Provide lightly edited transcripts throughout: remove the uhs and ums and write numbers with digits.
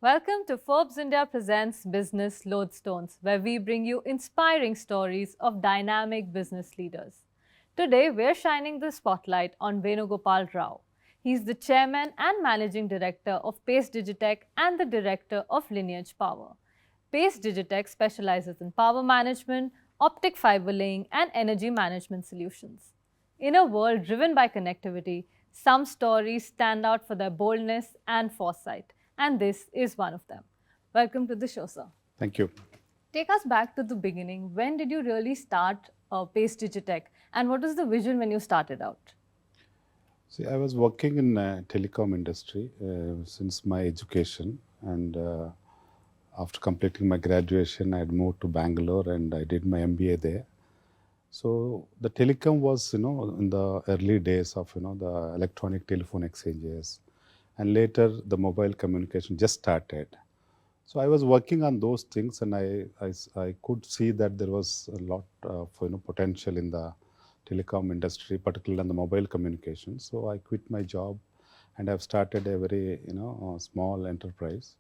Welcome to Forbes India Presents Business Lodestones, where we bring you inspiring stories of dynamic business leaders. Today, we're shining the spotlight on Venugopal Rao. He's the chairman and managing director of Pace Digitek and the director of Lineage Power. Pace Digitek specializes in power management, optic fiber laying, and energy management solutions. In a world driven by connectivity, some stories stand out for their boldness and foresight, and this is one of them. Welcome to the show, sir. Thank you. Take us back to the beginning. When did you really start Pace Digitek, and what was the vision when you started out? See, I was working in telecom industry since my education, and after completing my graduation, I had moved to Bangalore and I did my MBA there. So the telecom was, in the early days of, the electronic telephone exchanges, and later the mobile communication just started. So I was working on those things, and I could see that there was a lot of potential in the telecom industry, particularly on the mobile communication. So I quit my job, and I've started a very small enterprise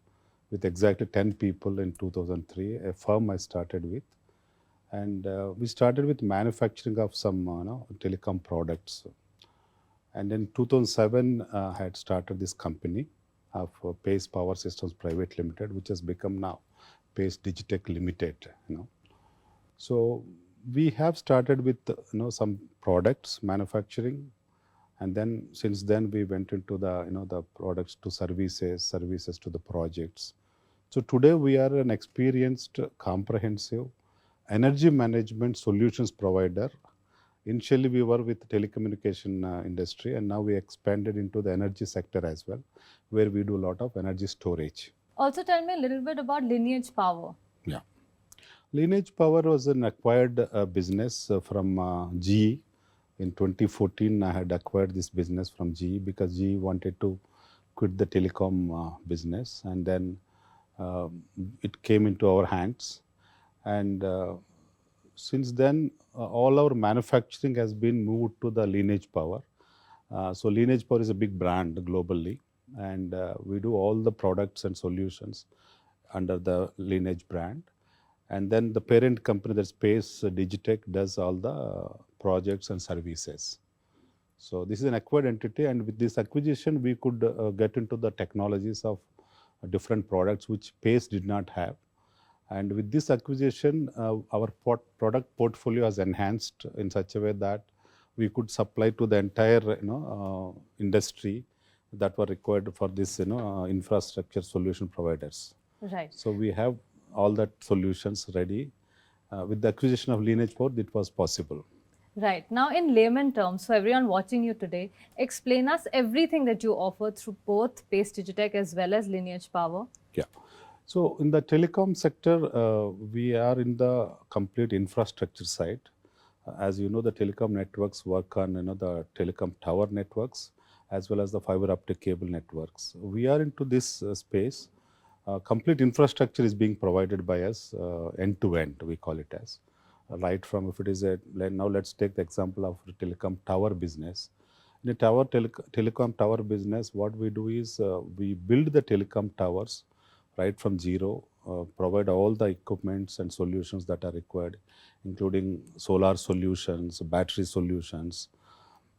with exactly 10 people in 2003. A firm I started with, and we started with manufacturing of some telecom products. And in 2007, I had started this company of Pace Power Systems Private Limited, which has become now Pace Digitek Limited. So we have started with some products manufacturing, and then since then we went into the the products to services to the projects. So today we are an experienced, comprehensive energy management solutions provider. Initially, we were with telecommunication industry, and now we expanded into the energy sector as well, where we do a lot of energy storage. Also, tell me a little bit about Lineage Power. Yeah. Lineage Power was an acquired business from GE. In 2014, I had acquired this business from GE because GE wanted to quit the telecom business, and then it came into our hands. And since then, all our manufacturing has been moved to the Lineage Power. So Lineage Power is a big brand globally, and we do all the products and solutions under the Lineage brand. And then the parent company, that's Pace Digitek, does all the projects and services. So this is an acquired entity, and with this acquisition, we could get into the technologies of different products which Pace did not have. And with this acquisition, our product portfolio has enhanced in such a way that we could supply to the entire industry that were required for this infrastructure solution providers. Right. So we have all that solutions ready. With the acquisition of Lineage Power, it was possible. Right. Now, in layman terms, for everyone watching you today, explain us everything that you offer through both Pace Digitek as well as Lineage Power. Yeah. So in the telecom sector, we are in the complete infrastructure side. As you know, the telecom networks work on the telecom tower networks as well as the fiber optic cable networks. We are into this space. Complete infrastructure is being provided by us end to end, we call it as. Right from, if it is now let's take the example of the telecom tower business. In a telecom tower business, what we do is we build the telecom towers right from zero, provide all the equipments and solutions that are required, including solar solutions, battery solutions,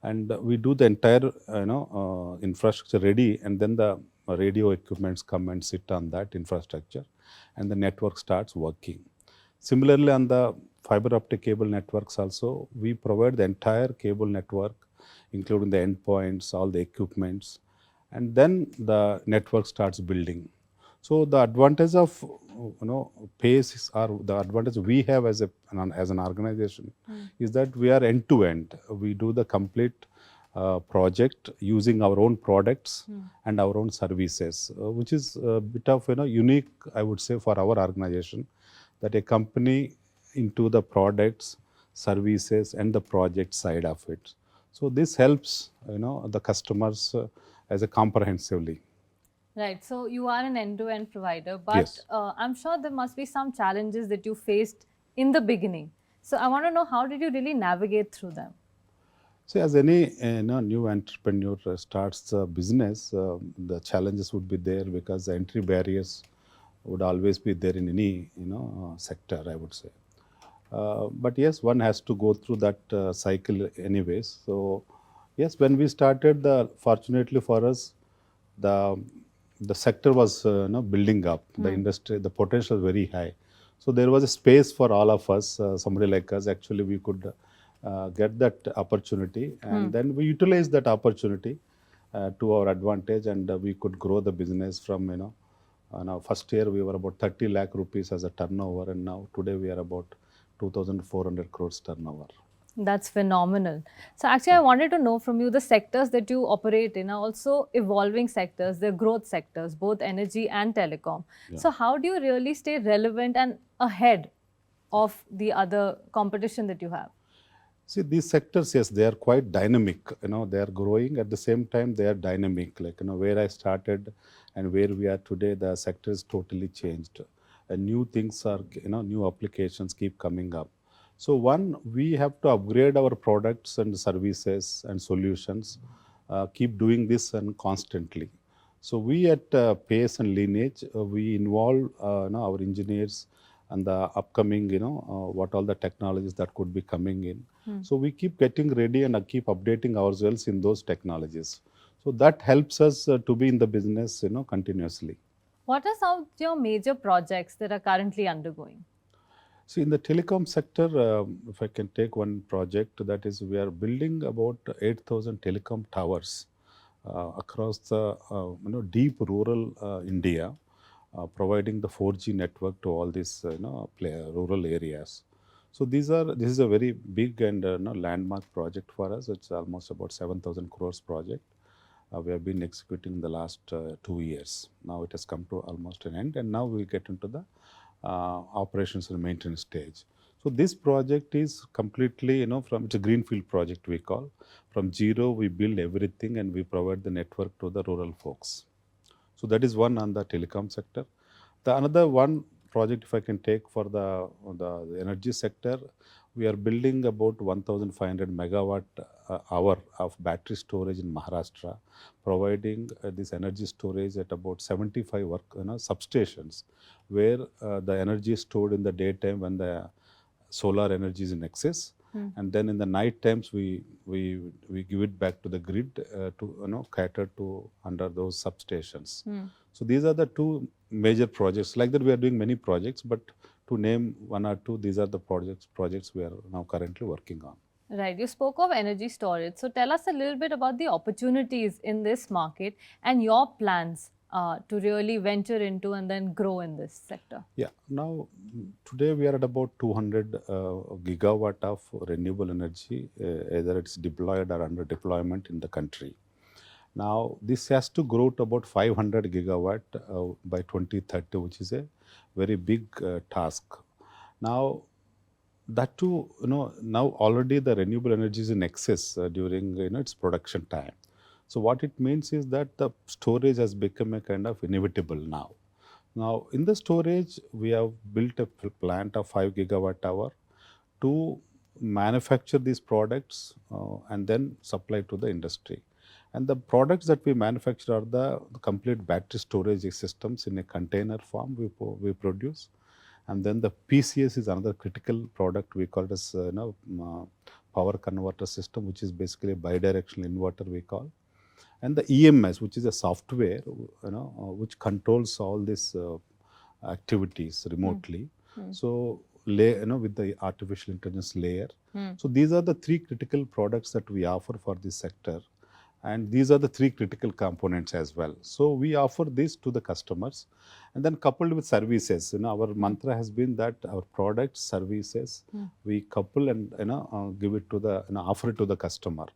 and we do the entire infrastructure ready, and then the radio equipments come and sit on that infrastructure, and the network starts working. Similarly, on the fiber optic cable networks also, we provide the entire cable network, including the endpoints, all the equipments, and then the network starts building. So the advantage of Pace, or the advantage we have as an organization, is that we are end to end. We do the complete project using our own products and our own services, which is a bit of unique, I would say, for our organization, that a company into the products, services, and the project side of it. So this helps the customers as a comprehensively. Right. So you are an end-to-end provider, but Yes. I'm sure there must be some challenges that you faced in the beginning. So I want to know, how did you really navigate through them? So, as any new entrepreneur starts a business, the challenges would be there because the entry barriers would always be there in any sector, I would say. But yes, one has to go through that cycle anyways. So yes, when we started, fortunately for us, the the sector was building up. The industry, the potential was very high. So there was a space for all of us. Somebody like us, actually, we could get that opportunity, and then we utilized that opportunity to our advantage, and we could grow the business from now first year we were about 30 lakh rupees as a turnover, and now today we are about 2,400 crores turnover. That's phenomenal. So, actually, I wanted to know from you the sectors that you operate in are also evolving sectors, they're growth sectors, both energy and telecom. So, how do you really stay relevant and ahead of the other competition that you have? See, these sectors, yes, they are quite dynamic. They are growing at the same time. They are dynamic. Like where I started and where we are today, the sector is totally changed. And new things are, new applications keep coming up. So one, we have to upgrade our products and services and solutions. Keep doing this and constantly. So we at Pace and Lineage, we involve our engineers and the upcoming, what all the technologies that could be coming in. So we keep getting ready and keep updating ourselves in those technologies. So that helps us to be in the business, continuously. What are some of your major projects that are currently undergoing? See, in the telecom sector, if I can take one project, that is, we are building about 8,000 telecom towers across the deep rural India, providing the 4G network to all these rural areas. So this is a very big and landmark project for us. It's almost about 7,000 crores project. We have been executing in the last 2 years. Now it has come to almost an end, and now we get into the operations and maintenance stage. So this project is completely, from it's a greenfield project we call. From zero, we build everything and we provide the network to the rural folks. So that is one on the telecom sector. The another one project, if I can take for the energy sector, we are building about 1,500 megawatt hour of battery storage in Maharashtra, providing this energy storage at about 75 substations, where the energy is stored in the daytime when the solar energy is in excess, and then in the night times we give it back to the grid to cater to under those substations. So these are the two major projects. Like that, we are doing many projects, but to name one or two, these are the projects we are now currently working on. Right. You spoke of energy storage. So tell us a little bit about the opportunities in this market and your plans to really venture into and then grow in this sector. Yeah. Now, today we are at about 200 gigawatt of renewable energy, either it's deployed or under deployment in the country. Now, this has to grow to about 500 gigawatt by 2030, which is a very big task. Now, that too, now already the renewable energy is in excess during its production time. So what it means is that the storage has become a kind of inevitable now. Now, in the storage, we have built a plant of 5 gigawatt hour to manufacture these products and then supply to the industry. And the products that we manufacture are the complete battery storage systems in a container form we produce. And then the PCS is another critical product. We call it as power converter system, which is basically a bidirectional inverter we call. And the EMS, which is a software, which controls all these activities remotely. So, with the artificial intelligence layer. So these are the three critical products that we offer for this sector. And these are the three critical components as well. So we offer this to the customers, and then coupled with services. Our mantra has been that our products, services, we couple and give it to the offer it to the customer.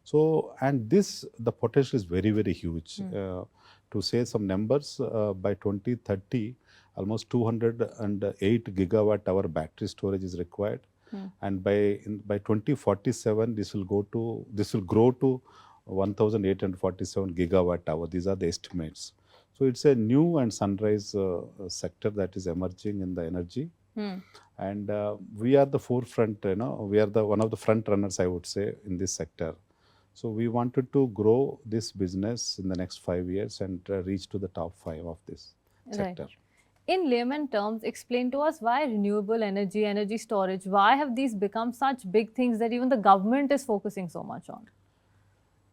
So and this the potential is very very huge. To say some numbers, by 2030, almost 208 gigawatt hour battery storage is required, and by 2047 this will grow to 1,847 gigawatt hour. These are the estimates. So it's a new and sunrise sector that is emerging in the energy. And we are the forefront, we are one of the front runners, I would say, in this sector. So we wanted to grow this business in the next 5 years and reach to the top 5 of this Right. sector. In layman terms, explain to us why renewable energy, energy storage, why have these become such big things that even the government is focusing so much on?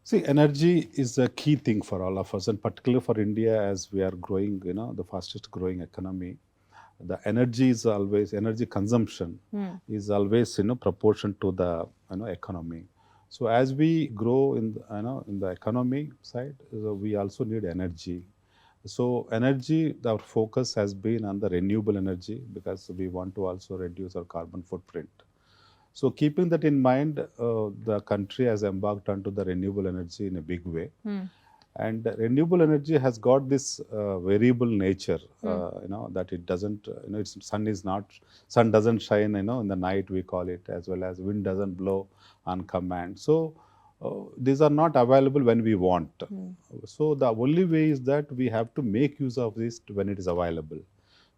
See, energy is a key thing for all of us, and particularly for India, as we are growing, the fastest growing economy. The energy consumption is always, proportion to the, economy. So as we grow in, in the economy side, we also need energy. So energy, our focus has been on the renewable energy because we want to also reduce our carbon footprint. So keeping that in mind, the country has embarked onto the renewable energy in a big way. And renewable energy has got this variable nature, that it doesn't, sun doesn't shine, in the night, we call it, as well as wind doesn't blow on command. So these are not available when we want. So the only way is that we have to make use of this when it is available.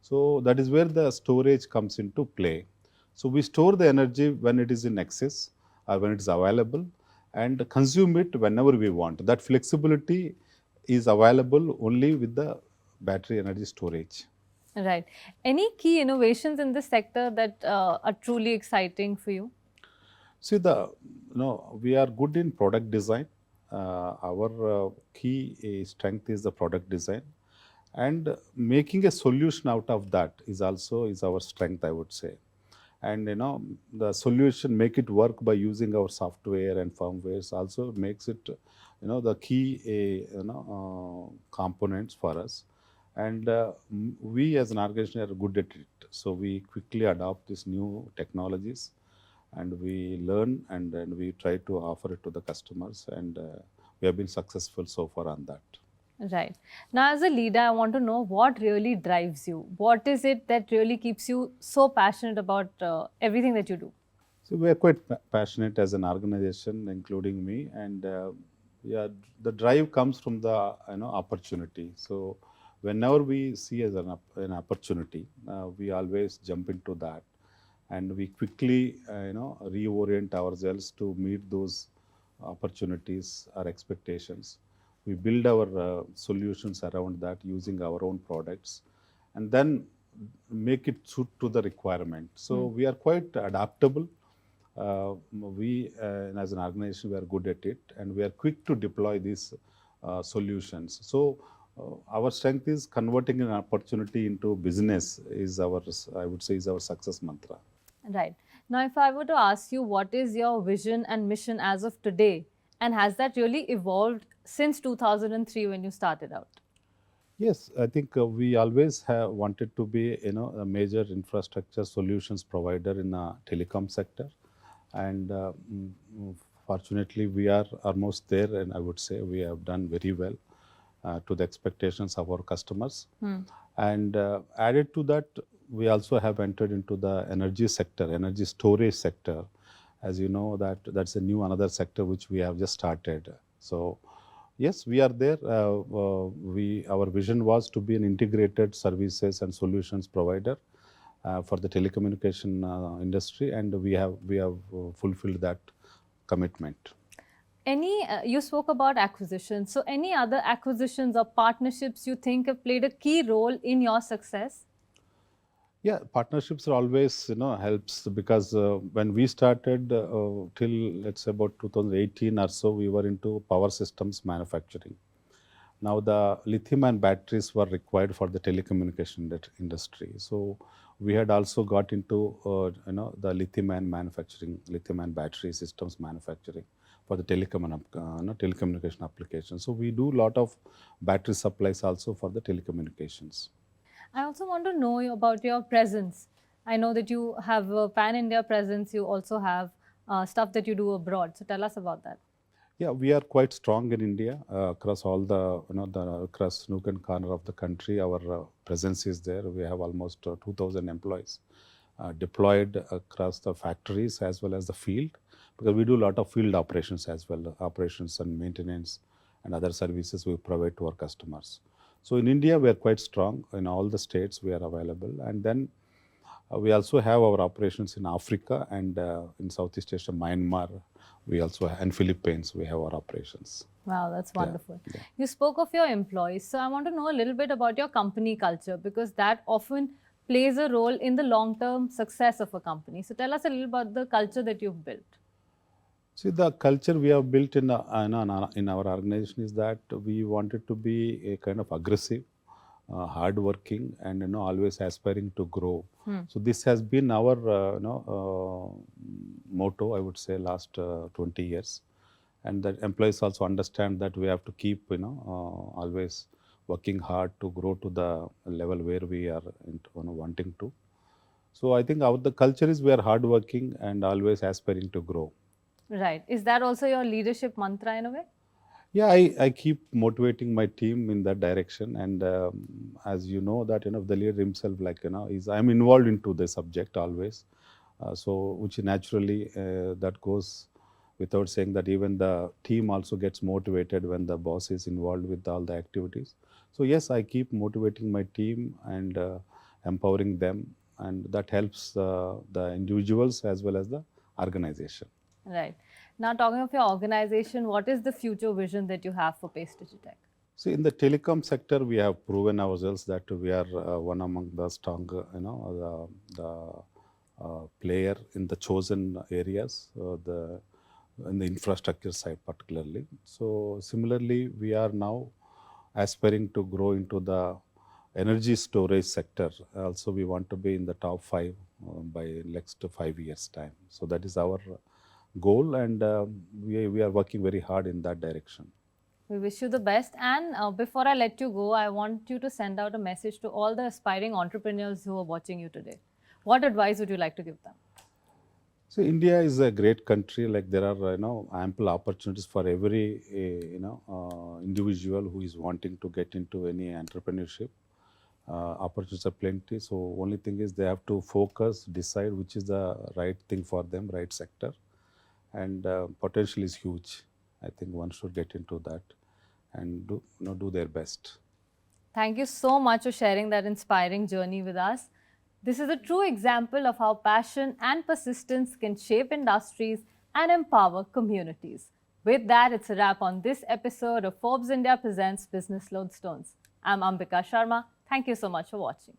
So that is where the storage comes into play. So we store the energy when it is in excess or when it is available and consume it whenever we want. That flexibility is available only with the battery energy storage. Right. Any key innovations in this sector that are truly exciting for you? See, we are good in product design. Our key strength is the product design, and making a solution out of that is also is our strength, I would say. And the solution make it work by using our software and firmwares also makes it the key components for us. And we as an organization are good at it, so we quickly adopt these new technologies and we learn and then we try to offer it to the customers, and we have been successful so far on that. Right. Now, as a leader, I want to know what really drives you. What is it that really keeps you so passionate about everything that you do? So we are quite passionate as an organization, including me, and yeah, the drive comes from the opportunity. So whenever we see as an opportunity, we always jump into that, and we quickly reorient ourselves to meet those opportunities or expectations. We build our solutions around that using our own products, and then make it suit to the requirement. So we are quite adaptable. As an organization, we are good at it, and we are quick to deploy these solutions. So our strength is converting an opportunity into business is our, I would say, is our success mantra. Right. Now, if I were to ask you what is your vision and mission as of today, and has that really evolved since 2003 when you started out? Yes, I think we always have wanted to be, a major infrastructure solutions provider in the telecom sector, and fortunately, we are almost there. And I would say we have done very well to the expectations of our customers. And added to that, we also have entered into the energy sector, energy storage sector. As you know, that's a new another sector which we have just started. So yes, we are there. Our vision was to be an integrated services and solutions provider for the telecommunication industry, and we have fulfilled that commitment. You spoke about acquisitions. So, any other acquisitions or partnerships you think have played a key role in your success? Yeah, partnerships are always helps because when we started till let's say about 2018 or so, we were into power systems manufacturing. Now the lithium-ion batteries were required for the telecommunication industry. So we had also got into the lithium-ion manufacturing, lithium-ion battery systems manufacturing for the telecommunication applications. So we do a lot of battery supplies also for the telecommunications. I also want to know about your presence. I know that you have a pan India presence, you also have stuff that you do abroad. So, tell us about that. Yeah, we are quite strong in India across all the across nook and corner of the country. Our presence is there. We have almost 2,000 employees deployed across the factories as well as the field, because we do a lot of field operations as well, operations and maintenance and other services we provide to our customers. So in India, we are quite strong. In all the states, we are available, and then we also have our operations in Africa and in Southeast Asia, Myanmar. We also and Philippines we have our operations. Wow, that's Yeah, wonderful. yeah. You spoke of your employees. So I want to know a little bit about your company culture because that often plays a role in the long term success of a company. So tell us a little about the culture that you've built. See, the culture we have built in our organization is that we wanted to be a kind of aggressive, hardworking, and always aspiring to grow. So this has been our motto, I would say, last 20 years, and that employees also understand that we have to keep always working hard to grow to the level where we are wanting to. So I think the culture is we are hardworking and always aspiring to grow. Right. Is that also your leadership mantra in a way? Yeah, I keep motivating my team in that direction, and as you know that the leader himself, like is I'm involved into the subject always, so which naturally that goes without saying that even the team also gets motivated when the boss is involved with all the activities. So yes, I keep motivating my team and empowering them, and that helps the individuals as well as the organization. Right. Now, talking of your organization, what is the future vision that you have for Pace Digitek? See, in the telecom sector, we have proven ourselves that we are one among the strong, the player in the chosen areas, in the infrastructure side particularly. So similarly, we are now aspiring to grow into the energy storage sector. Also, we want to be in the top five by next 5 years time. So that is our goal, and we are working very hard in that direction. We wish you the best. And before I let you go, I want you to send out a message to all the aspiring entrepreneurs who are watching you today. What advice would you like to give them? So India is a great country. Like there are ample opportunities for every individual who is wanting to get into any entrepreneurship. Opportunities are plenty. So only thing is they have to focus, decide which is the right thing for them, right sector, and potential is huge. I think one should get into that and do their best. Thank you so much for sharing that inspiring journey with us. This is a true example of how passion and persistence can shape industries and empower communities. With that, it's a wrap on this episode of Forbes India Presents Business Lodestones. I'm Ambika Sharma. Thank you so much for watching.